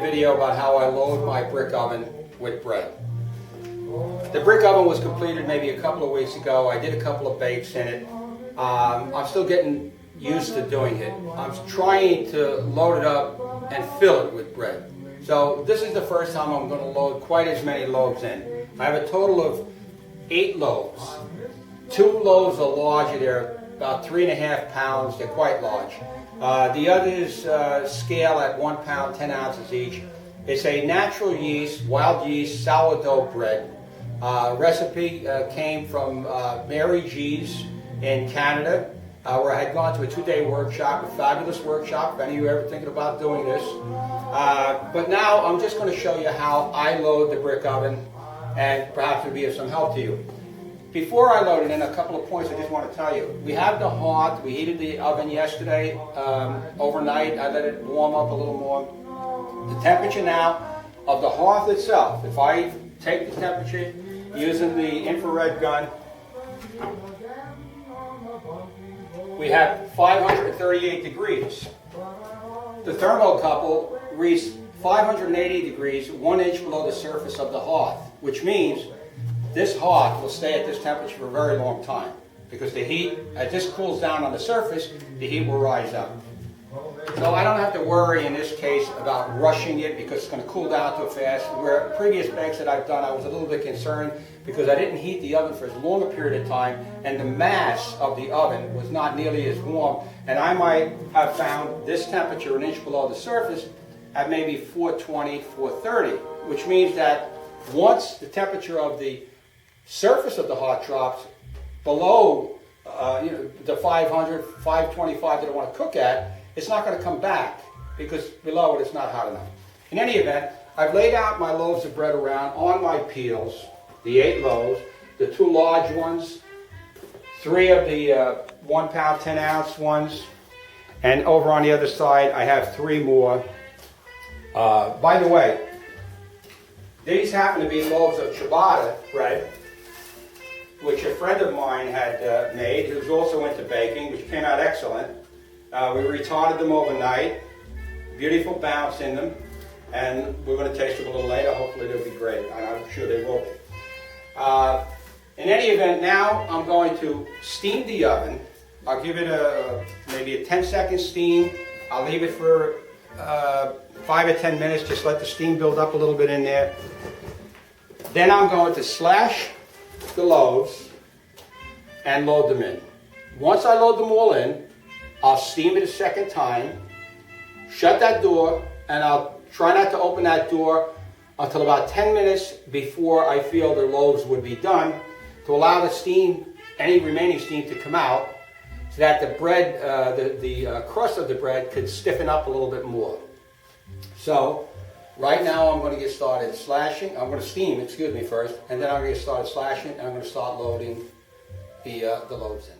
video about how I load my brick oven with bread. The brick oven was completed maybe a couple of weeks ago. I did a couple of bakes in it. I'm still getting used to doing it. I'm trying to load it up and fill it with bread. So this is the first time I'm going to load quite as many loaves in. I have a total of 8 loaves. 2 loaves are larger. They're about 3.5 pounds. They're quite large. The others scale at 1 pound, 10 ounces each. It's a natural yeast, wild yeast, sourdough bread. Recipe came from Mary G's in Canada, where I had gone to a 2-day workshop, a fabulous workshop, if any of you are ever thinking about doing this. But now I'm just going to show you how I load the brick oven, and perhaps it'll be of some help to you. Before I load it in, a couple of points I just want to tell you. We have the hearth. We heated the oven yesterday overnight. I let it warm up a little more. The temperature now of the hearth itself, if I take the temperature using the infrared gun, we have 538 degrees. The thermocouple reads 580 degrees, 1 inch below the surface of the hearth, which means this hearth will stay at this temperature for a very long time, because the heat, as this cools down on the surface, the heat will rise up. So I don't have to worry in this case about rushing it because it's going to cool down too fast. Where previous bakes that I've done, I was a little bit concerned because I didn't heat the oven for as long a period of time, and the mass of the oven was not nearly as warm, and I might have found this temperature 1 inch below the surface at maybe 420, 430, which means that once the temperature of the surface of the hearth drops below the 500, 525 that I want to cook at, it's not going to come back because below it it's not hot enough. In any event, I've laid out my loaves of bread around on my peels, the 8 loaves, the 2 large ones, 3 of the 1 pound, 10 ounce ones, and over on the other side I have 3 more. By the way, these happen to be loaves of ciabatta bread, which a friend of mine had made, who's also into baking, which came out excellent. We retarded them overnight, beautiful bounce in them, and we're going to taste them a little later. Hopefully they'll be great, and I'm sure they will be. In any event, now I'm going to steam the oven. I'll give it maybe a 10-second steam. I'll leave it for 5 or 10 minutes, just let the steam build up a little bit in there. Then I'm going to slash the loaves and load them in. Once I load them all in, I'll steam it a second time, shut that door, and I'll try not to open that door until about 10 minutes before I feel the loaves would be done, to allow the steam, any remaining steam, to come out so that the bread, the crust of the bread could stiffen up a little bit more. So right now I'm going to get started slashing. I'm going to steam, excuse me, first, and then I'm going to get started slashing, and I'm going to start loading the loaves in.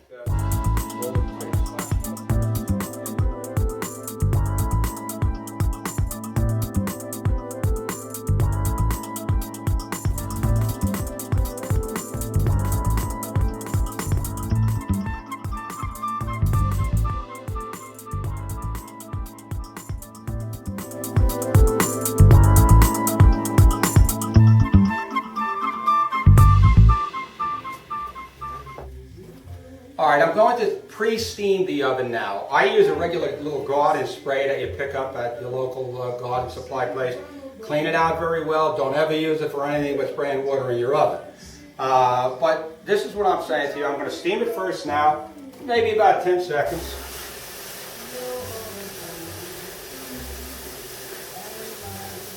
All right, I'm going to pre-steam the oven now. I use a regular little garden spray that you pick up at the local garden supply place. Clean it out very well. Don't ever use it for anything but spraying water in your oven. But this is what I'm saying to you. I'm going to steam it first now, maybe about 10 seconds.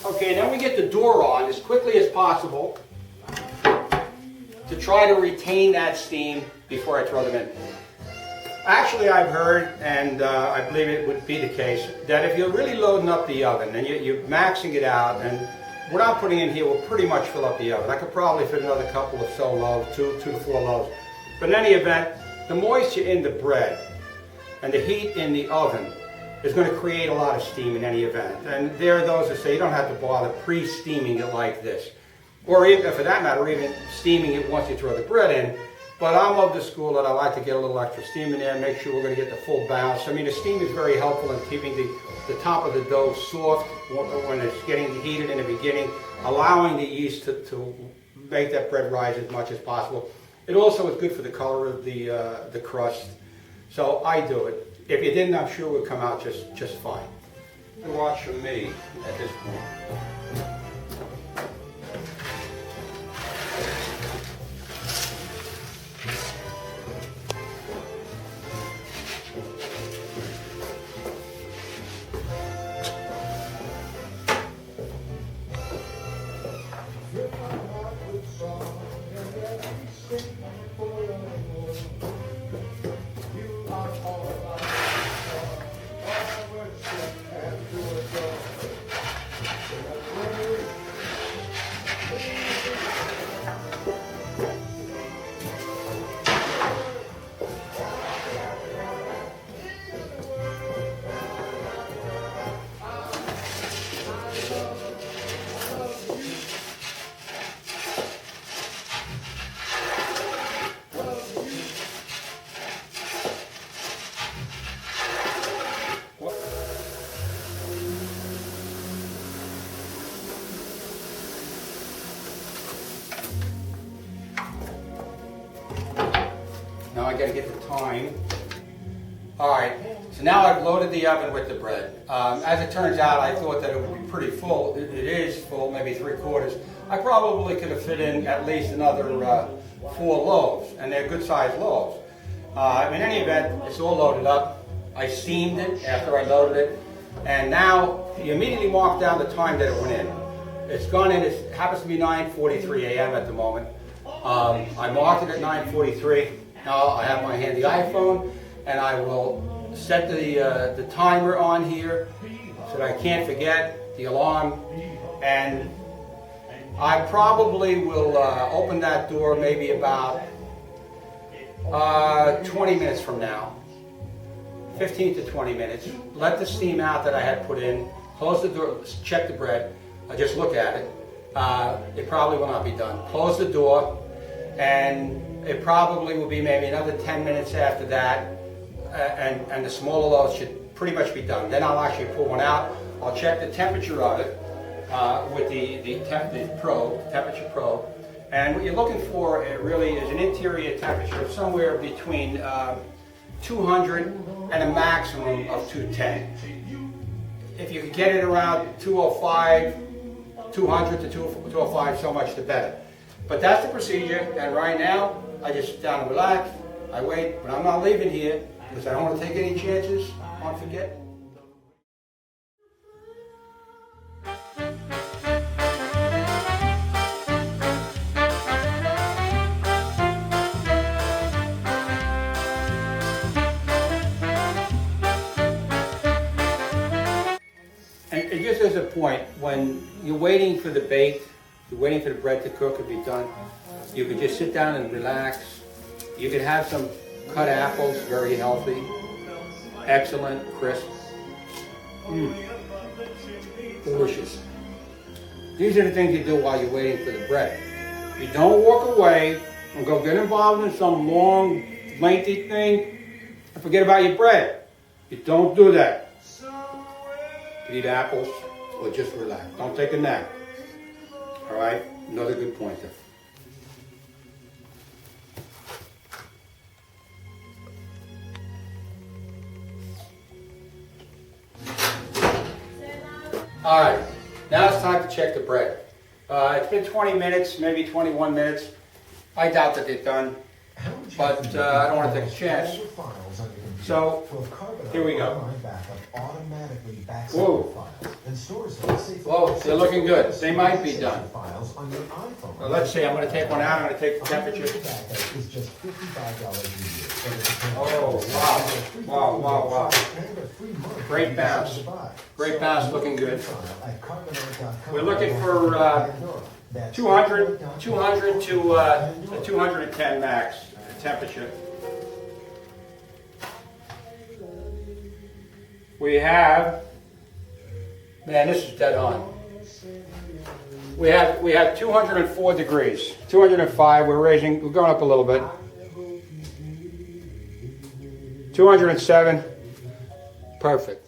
Okay, then we get the door on as quickly as possible to try to retain that steam before I throw them in. Actually, I've heard, and I believe it would be the case, that if you're really loading up the oven and you're maxing it out, and what I'm putting in here will pretty much fill up the oven. I could probably fit another couple of so loaves, 2 to 4 loaves. But in any event, the moisture in the bread and the heat in the oven is going to create a lot of steam in any event. And there are those that say you don't have to bother pre-steaming it like this. Or even, for that matter, even steaming it once you throw the bread in. But I'm of the school that I like to get a little extra steam in there and make sure we're going to get the full bounce. I mean, the steam is very helpful in keeping the the top of the dough soft when it's getting heated in the beginning, allowing the yeast to make that bread rise as much as possible. It also is good for the color of the crust. So I do it. If you didn't, I'm sure it would come out just fine. Watch from me at this point. Now I gotta get the time. All right, so now I've loaded the oven with the bread. As it turns out, I thought that it would be pretty full. It is full, maybe 3/4. I probably could have fit in at least another 4 loaves, and they're good sized loaves. In any event, it's all loaded up. I steamed it after I loaded it, and now you immediately mark down the time that it went in. It's gone in, it happens to be 9:43 a.m. at the moment. I marked it at 9:43. Now I have my handy iPhone, and I will set the timer on here so that I can't forget the alarm. And I probably will open that door maybe about 20 minutes from now, 15 to 20 minutes. Let the steam out that I had put in. Close the door, check the bread, just look at it. It probably will not be done. Close the door, and it probably will be maybe another 10 minutes after that, and the smaller loaves should pretty much be done. Then I'll actually pull one out. I'll check the temperature of it with the temperature probe. And what you're looking for really is an interior temperature of somewhere between 200 and a maximum of 210. If you can get it around 205, 200 to 205, so much the better. But that's the procedure, and right now, I just sit down and relax. I wait, but I'm not leaving here because I don't want to take any chances on forgetting. And just as a point, when you're waiting for the bake, you're waiting for the bread to cook and be done, you can just sit down and relax. You can have some cut apples, very healthy, excellent, crisp. Delicious. These are the things you do while you're waiting for the bread. You don't walk away and go get involved in some long, lengthy thing and forget about your bread. You don't do that. You eat apples or just relax. Don't take a nap. All right? Another good point there. All right, now it's time to check the bread. It's been 20 minutes, maybe 21 minutes. I doubt that they're done, but I don't want to take a chance. So, here we go. Whoa. Whoa, they're looking good. They might be done. Well, let's see, I'm going to take one out. I'm going to take the temperature. Oh, wow. Wow, wow, wow. Great bounce. Great bounce, looking good. We're looking for 200 to 210 max temperature. We have, man, this is dead on. We have 204 degrees, 205. We're going up a little bit. 207, perfect.